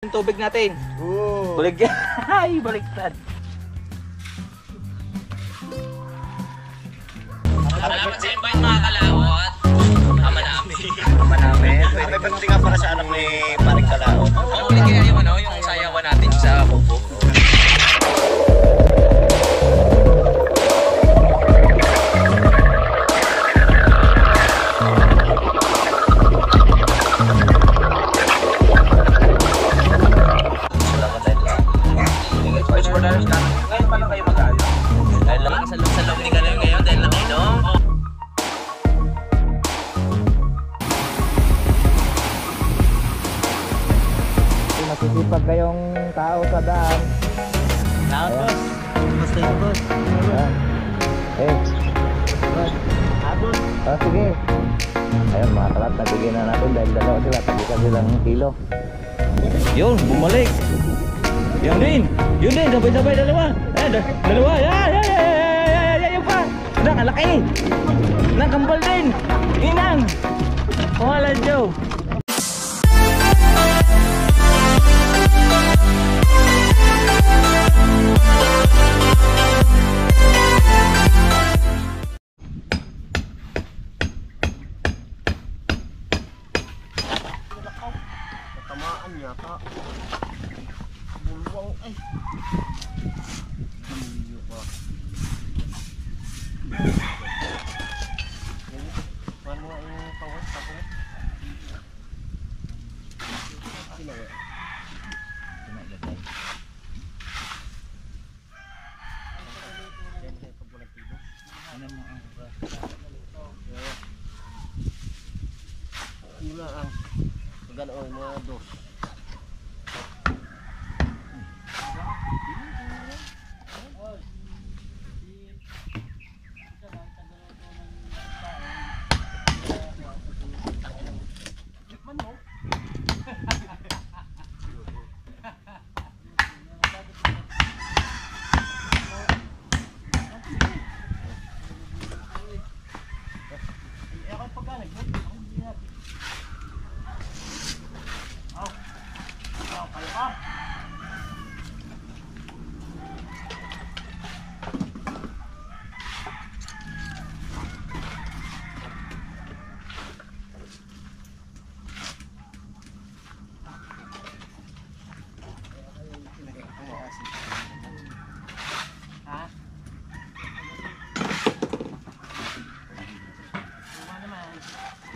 Yung tubig natin. Oo. Balik yan. Ay, baliktad. Salamat sa invite mga kalawat. Ama namin. Ama namin. May pagdating nga para sa anak ni Paring Kalao. Ang uli kaya yung ano, yung sayawan natin sa bubog. Ngayon pa lang kayo mag-aayos. Dahil lang sa loob ni Galoy ngayon dahil nakinom. Masisipag kayong tao sa daan. Nakapos. Basta yung boss. Abot. Sige. Ayun mga kalat, nabigyan na natin dahil dalawa sila. Tagikan silang kilo. Yun, bumalik. Yun din, sabay-sabay dalawa. Dalawa. Yan pa. Ang laki. Kambal din. Inang. Wala, Joe. Tamaan yata. Bulwang ay. Hamiyo ka. Paano nga yung pawat ako? Sino nga? Mula ang gano'n mga dos.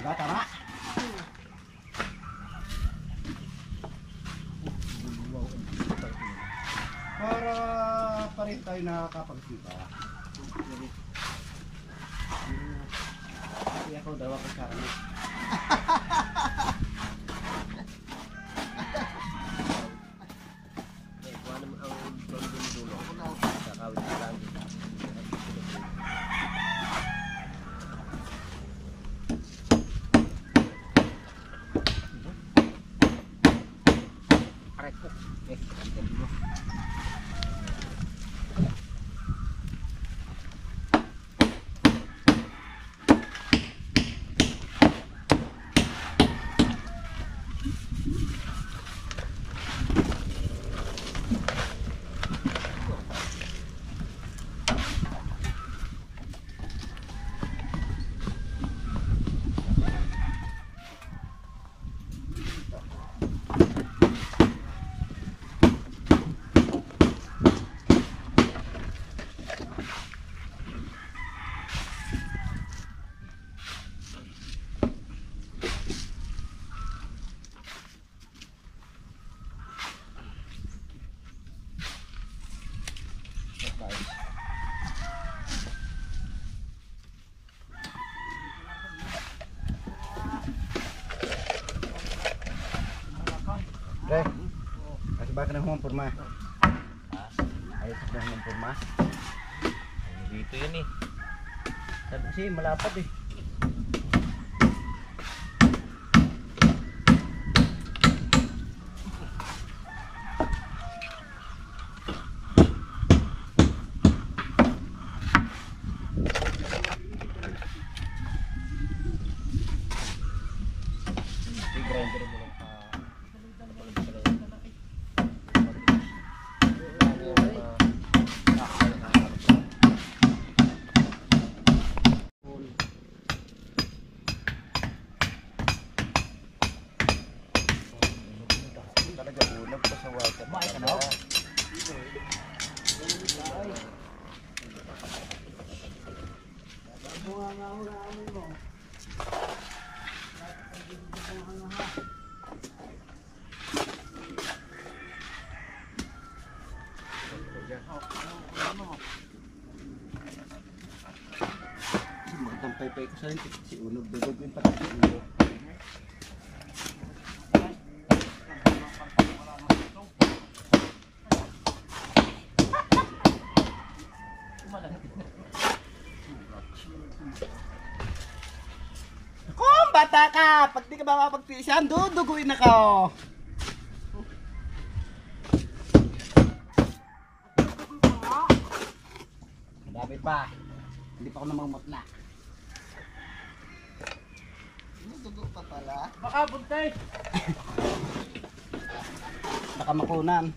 Diba, tama? Para pa rin tayo nakakapagsipa. Kasi ako daw ako karami. Kuha naman ang dulo. Kakawin ka lang. Pre, kasih ba ka ng humpurma? Ayos ka ng humpurma? Dito yun eh. Sabi kasi malapad eh. I-grinder mo lang pa. Kamay ka no? Magtampay-pay ko sa rin si Unog. Dugod ko yung pati si Unog. Kung bata ka, pag di ka ba mapagtiisan, duduguin na ka. Madami pa. Hindi pa ako namamutla. Dugo pa pala. Baka buntay. Baka makunan.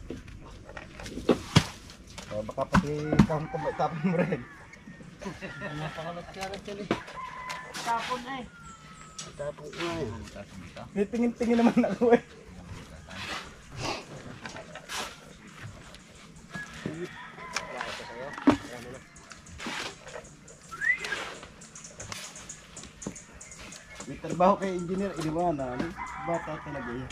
O baka pati kang tapon mo rin. Tapon eh. Tapon mo eh. May tingin-tingin naman ako eh. May trabaho kay engineer, iniwanan. Bata talaga yan.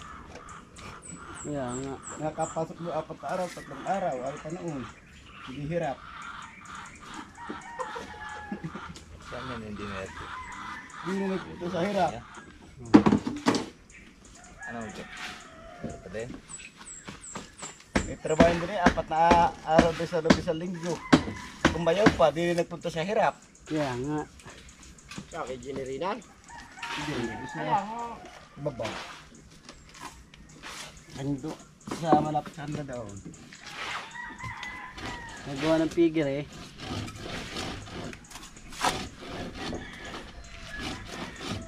Kaya nga. Nakapasok mo 4 na araw, 3 araw, ay panoon. Hindi hirap. Saan yan hindi na ito? Hindi na ito sa hirap. Ano ito? Ito din? May trabaho din eh, 4 na araw din sa loob sa linggo. Kung bayaw pa, di rin nagpunta sa hirap. Kaya nga. Sa kay Generina. Hindi, Kaya mo. baba. Ando sa malapit sa handa daw. Nagawa ng figure eh.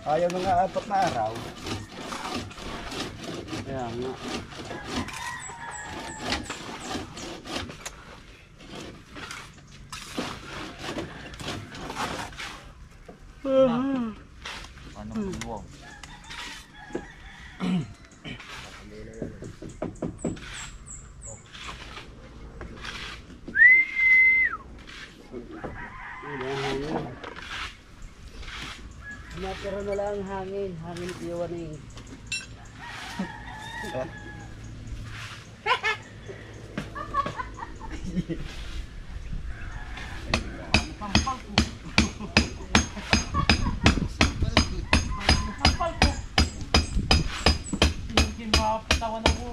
Ayaw na nga 4 na araw. Kaya nga. Anong luwang? Natira na lang hangin. Hangin iwan eh. Hindi mapatawan ako.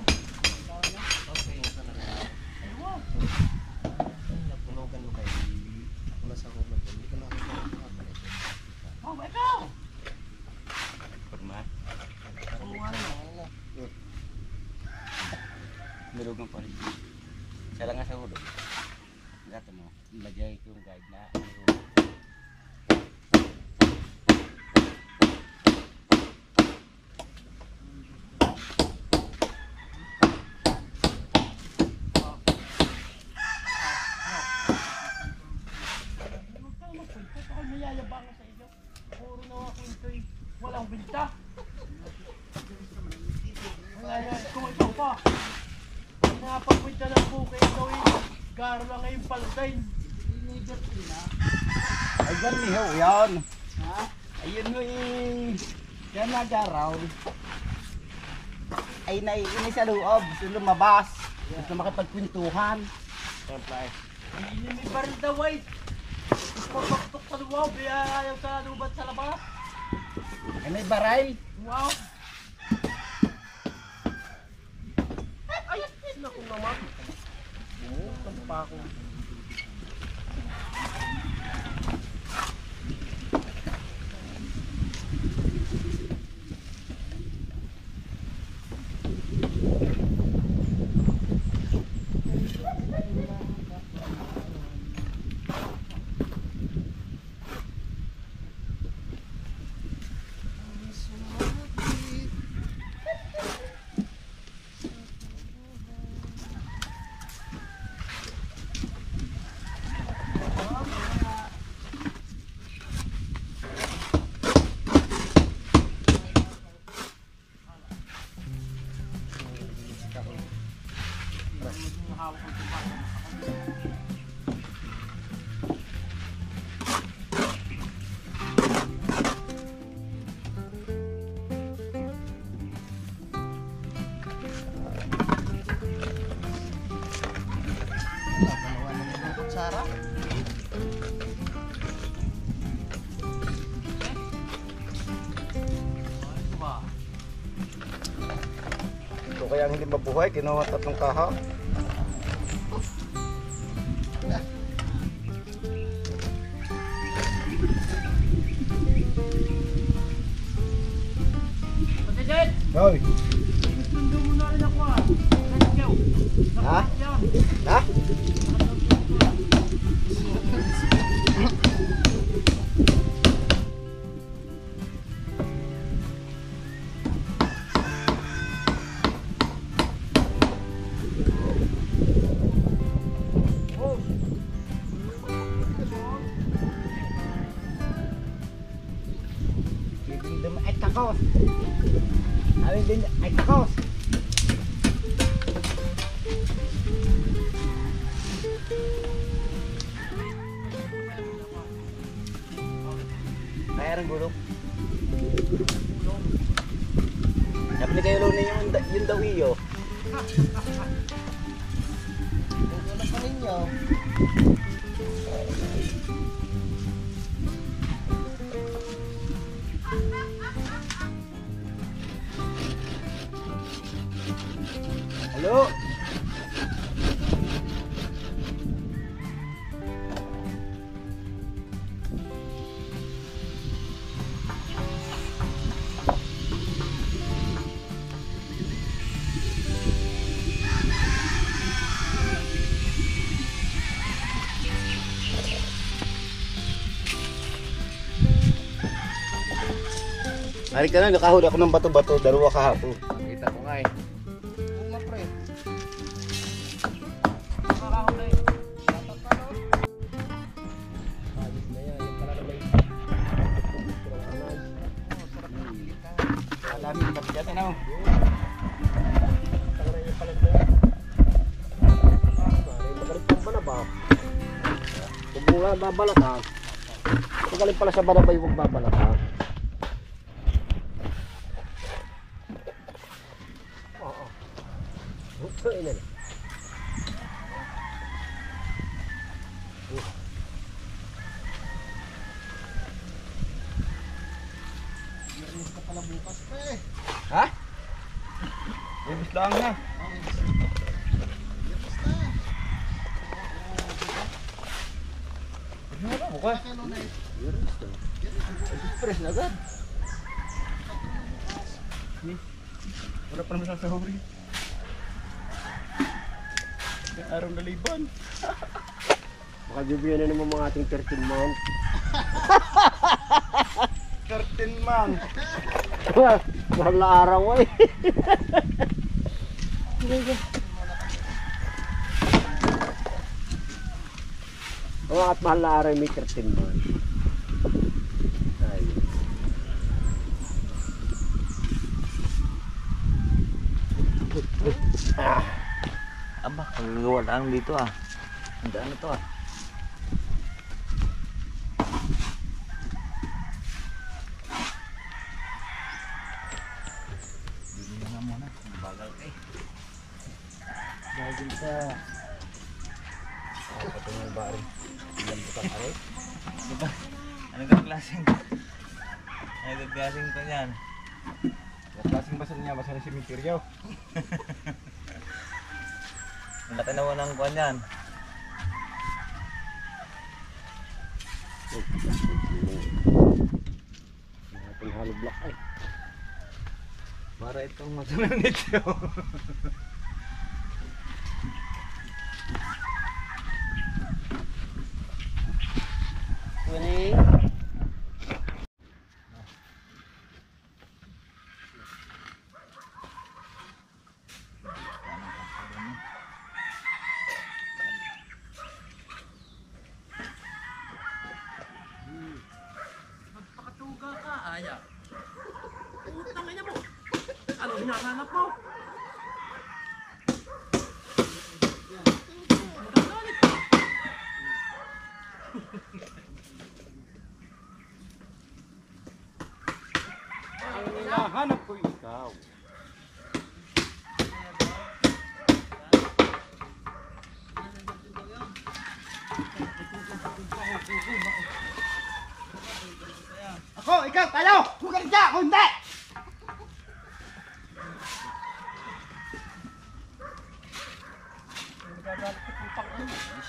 Napunugan mo kayo. Mas ako na hindi ko nakakita. Oh, ikaw! Pagma. Oo, ano? Nirugang pa rin. Siya lang nga sa ulo. Gato mo. Lagay ko yung guide na. Ako mayayabangan sa iyo. Puro na ako ito'y walang binta. Kung ikaw pa, napagpinta ng buka ito eh. Garo lang ngayong paldain. Ay, yan niyo. Yan. Ha? Ayun mo eh. Yan nagaraw. Ay, naiinay sa loob. Gusto lumabas. Gusto makipagpintuhan. Siyempre. Hindi may baril daw ay. Pagpagtok sa luwaw, kaya ayaw sa lubat sa labas. Ay, may baray. Wow! Ayun, naku naman. Oo, tampa ako. hawak ko ito. Dalawa na yung kutsara. Ano ba? Ito kaya ang hindi mabuhay, kinuha tatlong kaha. Pati Jen! Hoy! Sundo mo na rin ako ah. Let's go. Ha? Yan. Ha? Bibindom ay takos. Awin din ay takos. Mayroong gulong. Dapat ni kayo lunin yung dawiyo. Gulong pa ninyo. Halo? Hari ka na, nakahuli ako ng bato-bato, dalawa kahapon. Kita ko nga eh. Oo nga pre. Nakakahuli. Alamin yung bato dyan, ano? Magaling pa na ba? Kung mula babalatan, magaling pala sa balabay huwag babalatan. Oo. Ito ina na. Ha? Ibis lang na. Ano bukas? Express na agad. Wala pa naman sa sahuri. Araw na liban. Baka bibigyan na naman mga ating 13 months. 13 man. Mahal na araw ay. Oo, at mahal na araw may 13 months. Ay. Aba, kagagawa lang dito ah. Ang daan na to ah. Bili na nga muna. Bagal ka eh. Dahil sa Pati yung bari. Ilan butang aray. Diba? Ano ka klaseng? Ano ka klaseng pa yan? Yung klaseng basal niya, basal ng simenteryo. Ang laki naman ng kuwan yan. ating hollow block ay. Para itong masunan nito. Winning. Magpakatuga ka, aya. Putang ina mo. Ano hinahanap mo? tayo! Huwag ka kung hindi!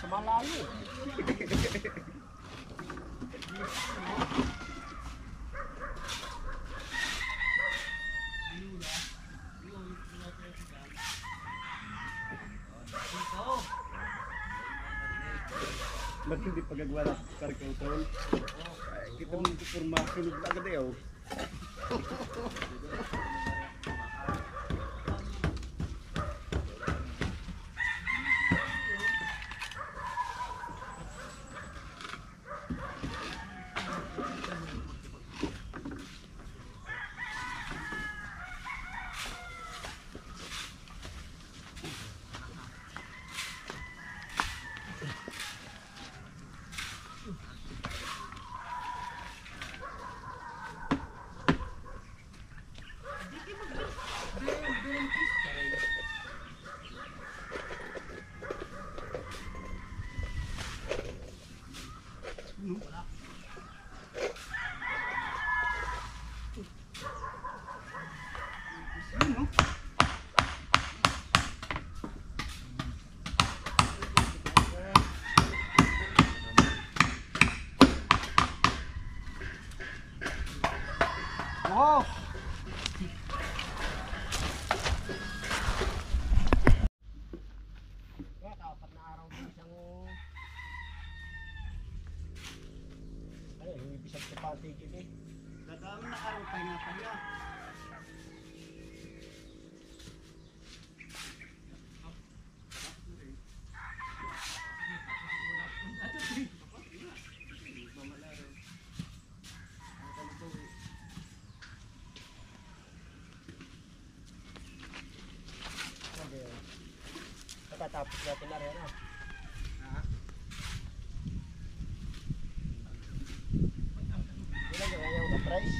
Sa malayo. Ba't hindi pagagawa ng karikotol? Ay, kita mo ito for makinig na agad eh, oh. Oh! Kaya kapat na araw din isang... Ano, yung ibisag sa patigil eh. Dadami na araw tayo nga kanya. Pagkatapos natin na rin, Ilan yung ayaw na price?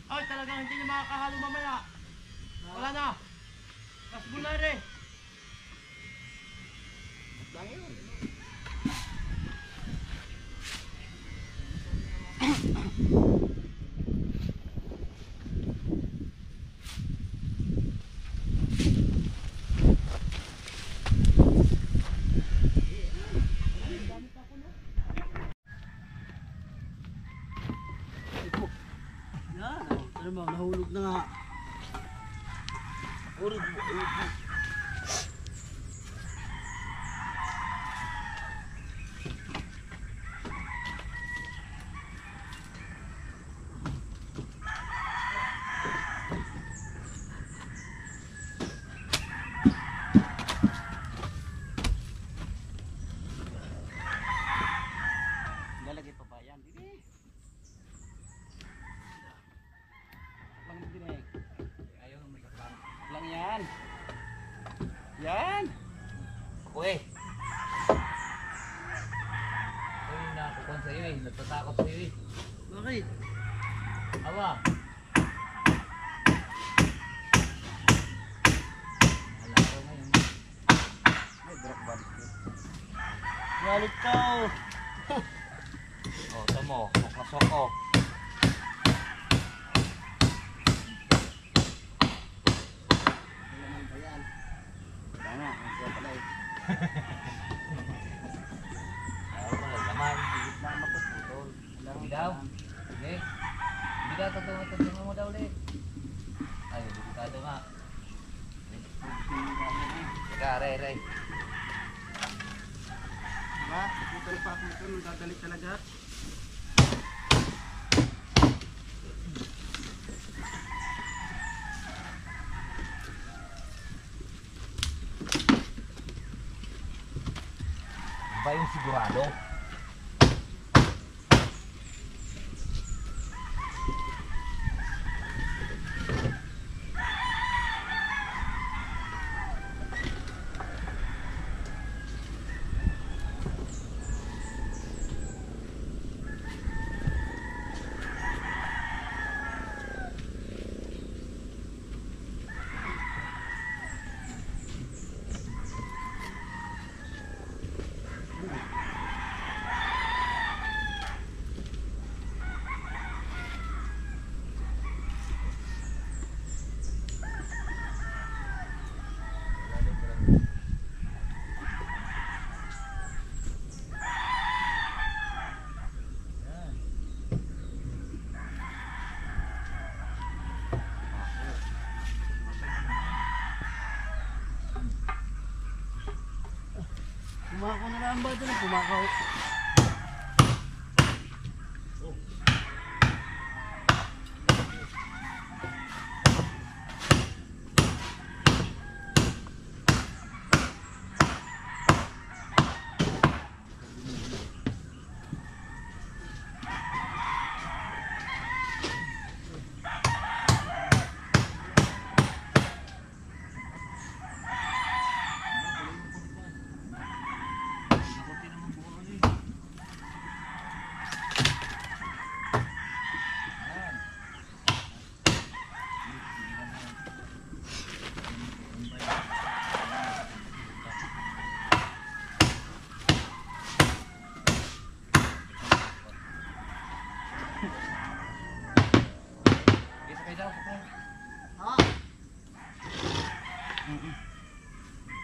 Ay, talagang hindi na makakahalo mamaya. Wala na. Kasbulare. Yan, ano ba, nahulog na nga. Lalagay pa ba yan? Hindi. Lang din eh. Ayaw naman sa plan. Lang yan. Yan. Uy! Uy, nakukuhan sa'yo eh. Nagtatakot sa'yo eh. Bakit? Awa! Wala ko ngayon. May drop band. Galit ka. O, tamo. Sok na sok ko. Ano ba yan? Tama, ang siya pala eh. Ayaw ko lang naman. Higit na mapuputol. Hindi daw. Hindi. Hindi daw. Tutulungan mo daw ulit. Ay, delikado nga. Teka, Ray. Diba? Dito na pa ako ito, nung dadalik talaga. pa yung sigurado. Kumakaw na lang ba ito? Kumakaw.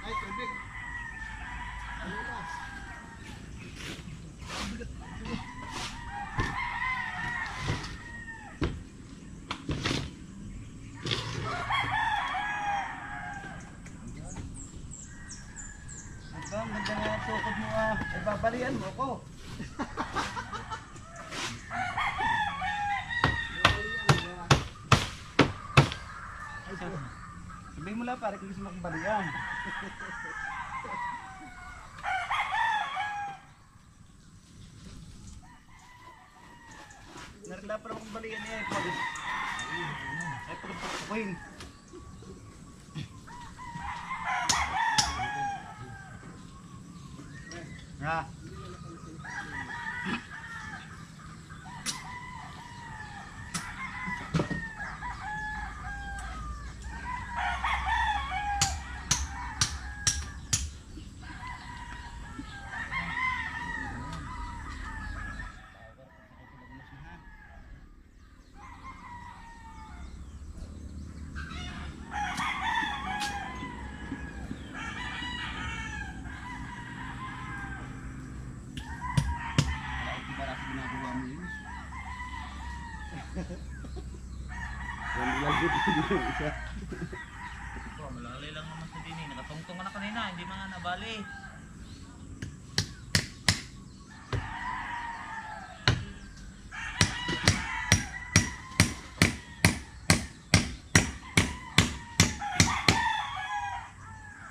Ay, tubig. Ang ganda nga tukod mo ah. Ibabalian mo ko. Sabihin mo lang pare kung gusto mo kong balian. Narila pa akong balian niya eh. Ay pagpapakuin. Ha? Oh, malalay lang naman sa din eh. Nakatungtong ka na kanina, hindi mga nabali.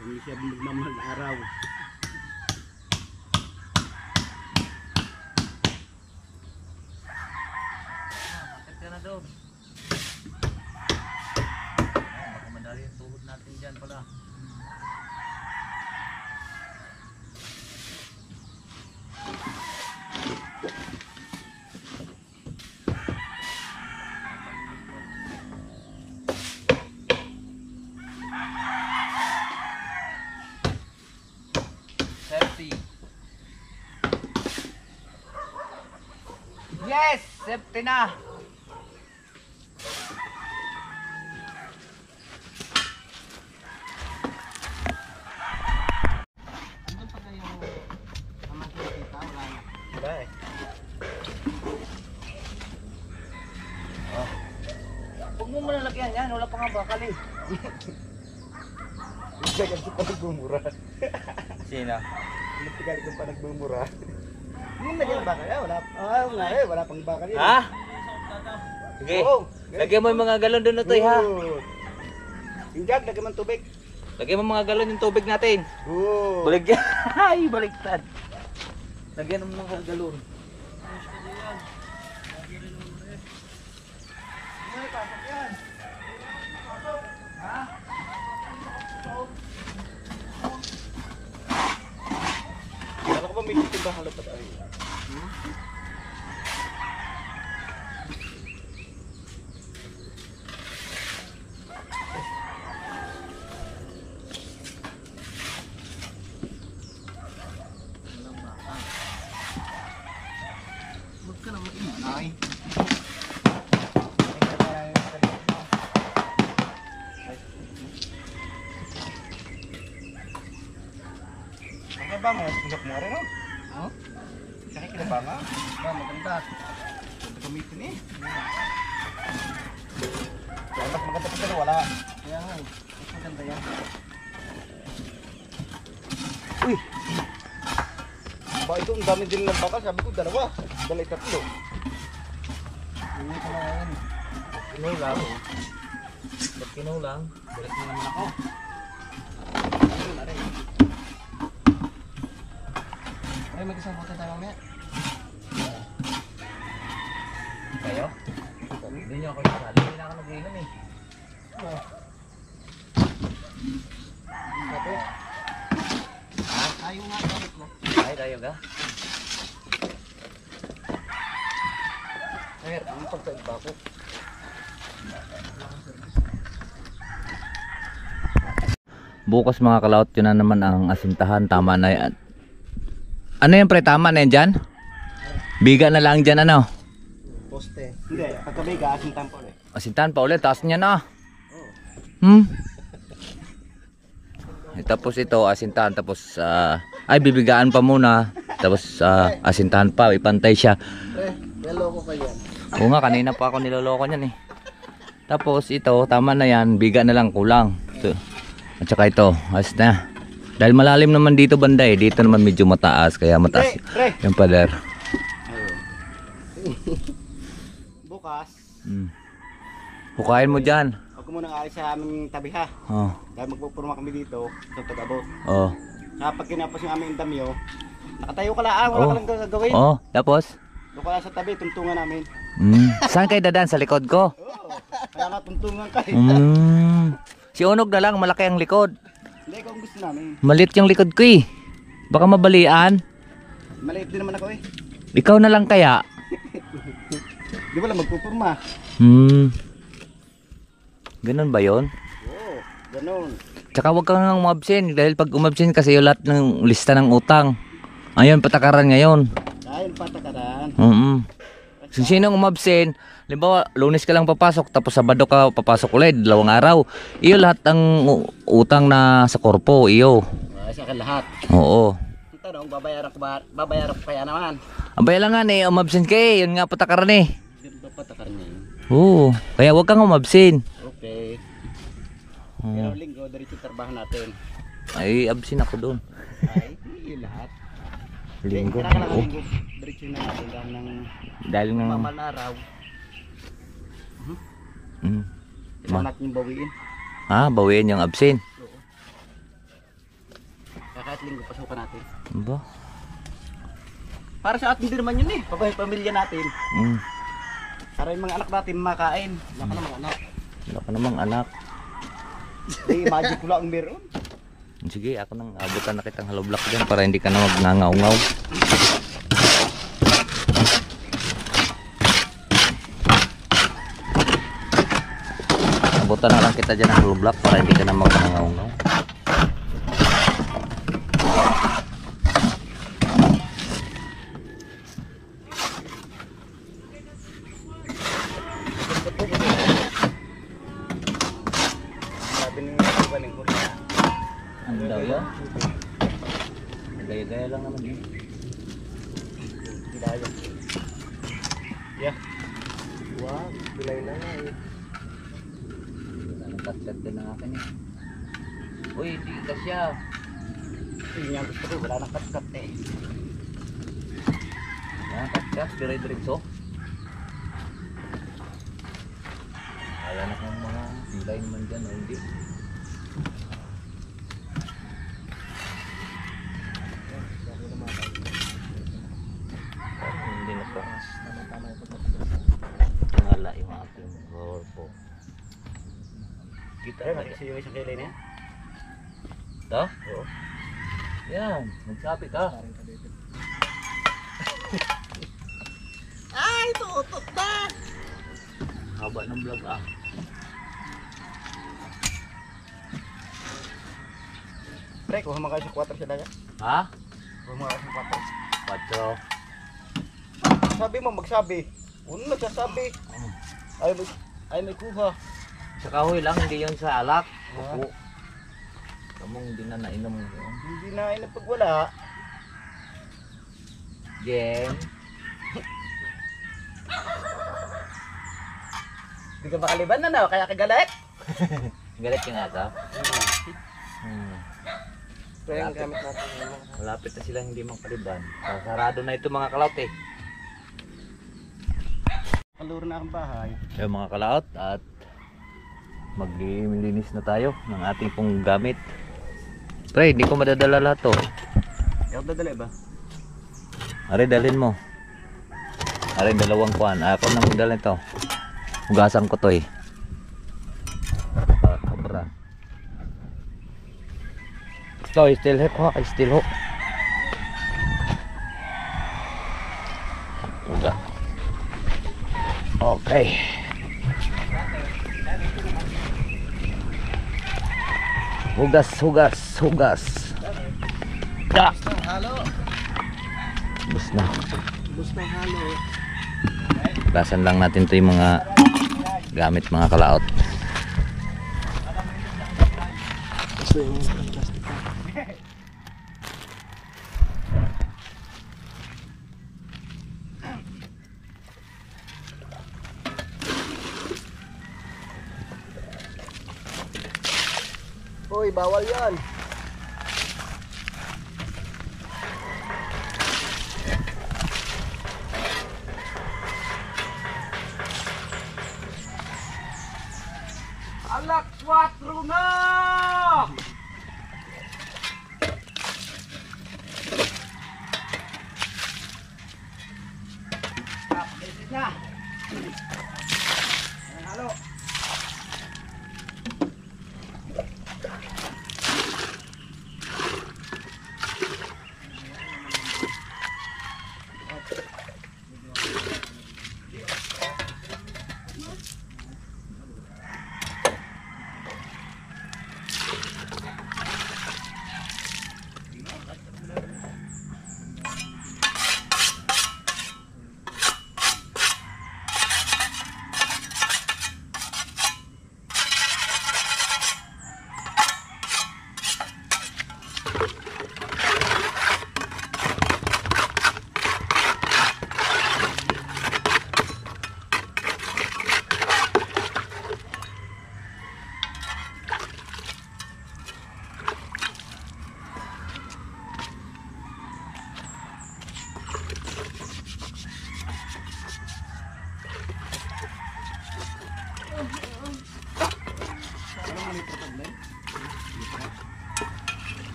Hindi siya magmamahal araw. Sakit ka na daw. Baka madali yung tuhod natin dyan pala. Safety. Yes! Safety na! Wala eh. Huwag mo malalagyan yan, wala pa nga bakal eh. Hindi ka pa nagbumura. Sino? Hindi ka pa nagbumura. Hindi lagyan ng bakal. Wala. Wala eh. Wala pang bakal yun. Ha? Sige. Oo. Lagyan mo yung mga galon doon na to ha. Good. Yung jug, lagyan mo ng tubig. Lagyan mo mga galon yung tubig natin. Good. Balik yan. Ay, baliktad. Lagyan mo ng galon. Kala ko ba may titimba halapat ay? Ay. Ang ba mo? Tingok mo rin, no? Oh? Kaya kinabanga? Ba, maganda. Ganda gamitin eh. Kaya mas maganda pa pero wala. Kaya nga, mas maganda yan. Uy! Ba ito, ang dami din ng bakal. Sabi ko, dalawa. Dalay tatlo. Hindi ko na yan. Kinaw lang. Ba't kinaw lang? Balik mo naman ako. Ayun, aray. Aray, mag-isang buta tayo mamaya. Kayo? Hindi nyo ako isasali. Hindi na ako nag-inom eh. Ito. Tayo nga, bakit mo? Ay, tayo ka? Sir, ang pagkaigba ko. Bukas mga kalaot, yun na naman ang asintahan. Tama na yan. Ano yan pre? Tama na yan dyan? Biga na lang dyan ano? Poste. Hindi, pagkabiga, aking tampo eh. Asintahan pa ulit. Taas niya na. Tapos ito asintahan. Tapos ay bibigaan pa muna. Tapos asintahan pa. Ipantay siya. Naloko ka yan. Oo nga, kanina pa ako niloloko niyan eh. Tapos ito, tama na yan. Biga na lang, kulang. So, at saka ito, ayos na. Dahil malalim naman dito banda eh. Dito naman medyo mataas. Kaya mataas yung pader. Bukas, Hukayin mo dyan. huwag ko munang aalis sa aming tabi ha. Oh. Dahil magpupurma kami dito sa Tagabot. Oh. Kapag kinapos yung aming damyo, nakatayo ka lang, wala ka lang gagawin. Oh, tapos? Doon ka lang sa tabi, tuntungan namin. Saan kayo dadaan? Sa likod ko? Oo, kaya nga tuntungan ka eh. Si Unog na lang, malaki ang likod. Hindi, ikaw ang gusto namin. Maliit yung likod ko eh. Baka mabalian. Maliit din naman ako eh. Ikaw na lang kaya. Di ba lang magpupurma? Ganun ba yun? Oo, ganun. Tsaka huwag kang umabsent. Dahil pag umabsent kasi yung lahat ng lista ng utang. Ayun, patakaran ngayon. Dahil patakaran. So, sinong umabsent, halimbawa, Lunes ka lang papasok, tapos Sabado ka papasok ulit, 2 araw. Iyo lahat ng utang na sa korpo, iyo. Ay, sa akin lahat. Oo. Ang tanong, babayaran ko kaya naman. Abay lang nga eh, umabsent ka eh, yun nga patakaran eh. Di ba patakaran niya yun? Oo, kaya huwag kang umabsent. Okay. Pero linggo, diretso trabaho natin. Ay, absent ako doon. Ay, yun lahat. Linggo. Kailangan Oo. linggo, diretso na natin dahil ng Dahil ng... mamal araw. Kailangan natin yung bawiin. Bawiin yung absent. Kaya kahit linggo, pasukan natin. Ba? Para sa atin din naman yun eh, pamilya natin. Para yung mga anak natin makain. Wala ka namang anak. Wala ka namang anak. Hindi, magic ko lang ang meron. Sige, ako nang abutan na kitang hollow block dyan para hindi ka na magnangaw-ngaw. Abutan na lang kita dyan ng hollow block para hindi ka na magnangaw-ngaw. Sabi ni Iba ng Korea. Ano daw yun? Gaya-gaya lang naman yun. Daya. Yeah. Wow, bilay na nga eh. Nagkat-kat din ang akin eh. Uy, di ka siya. Yun nga gusto ko, wala nang kat-kat eh. Kat-kat, dire-diretso. Kaya na kung mga pilay naman dyan o hindi. kasi yung isang kilay na yan. Ito? Oo. Yan, magsabi ka. Ay, tutok na! Haba ng vlog ah. Pre, kuha mo kayo sa 4 sa dagat. Ha? Kuha mo kayo sa 4. 4. Sabi mo, magsabi. Uno nagsasabi. Ay may kuha. Sa kahoy lang, hindi yun sa alak. Opo. Kamong hindi na nainom yun. Hindi na pag wala. Jen. Hindi ka makaliban na na, kaya kagalit. Galit yung ata. Pre, ang gamit natin. Malapit na sila hindi makaliban. Sarado na ito mga kalaot eh. Kaluro na ang bahay. Yung mga kalaot at maglilinis na tayo ng ating pong gamit. Pre, hindi ko madadala lahat to. Ikaw dadali ba? Are, dalhin mo. Are, dalawang kuhan. Ako nang dalhin to. Hugasan ko to eh. Kabra. Ito, still hook ha. Still hook. Huga. Okay. Hugas, hugas, hugas. Ya. Halo. Bus na. Bus ng halo. Hugasan lang natin to yung mga gamit mga kalaot. Gusto yung plastic. Hoy, bawal yan. Alak 4 na! Halo.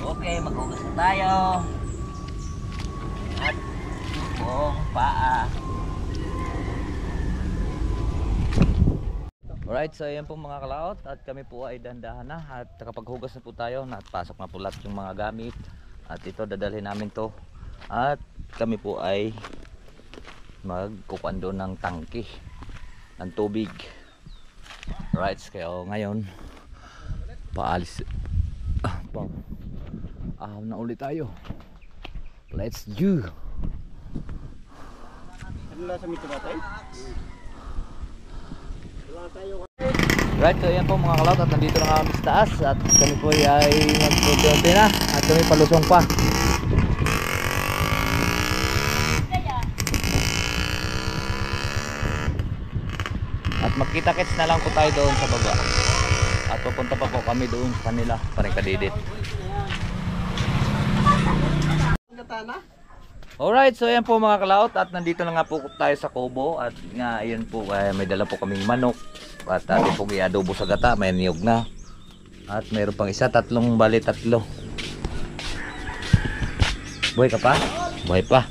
Okay, maghugas na tayo. At buong paa. Alright, so ayan po mga kalaot at kami po ay dandahan na at nakapaghugas na po tayo at pasok na po lahat yung mga gamit at ito dadalhin namin to at kami po ay magkukuan doon ng tangke ng tubig. Alright, kaya ngayon paalis na ulit tayo. Let's do. Ano lang sa mito batay? Right, so yan po mga kalaot at nandito na kami sa taas at kami po ay magpunti na at kami palusong pa. At magkita-kits na lang po tayo doon sa baba. At pupunta pa po kami doon sa kanila, parang kadidit. Alright, so yan po mga kalaot at nandito na nga po tayo sa Kubo at nga ayun po may dala po kaming manok at atin pong i-adobo sa gata, may niyog na at mayroon pang isa, bali tatlo. Buhay ka pa? Buhay pa.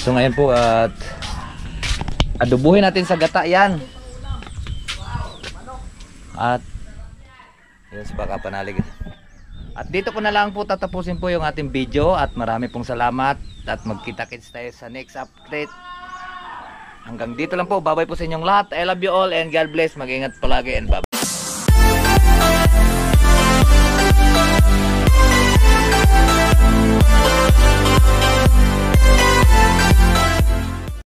So ngayon po at adobuhin natin sa gata yan. At yun si baka panalig. At dito ko na lang po tatapusin po yung ating video at marami pong salamat at magkita-kits tayo sa next update. Hanggang dito lang po. Bye bye po sa inyong lahat. I love you all and God bless. Mag-ingat palagi and bye.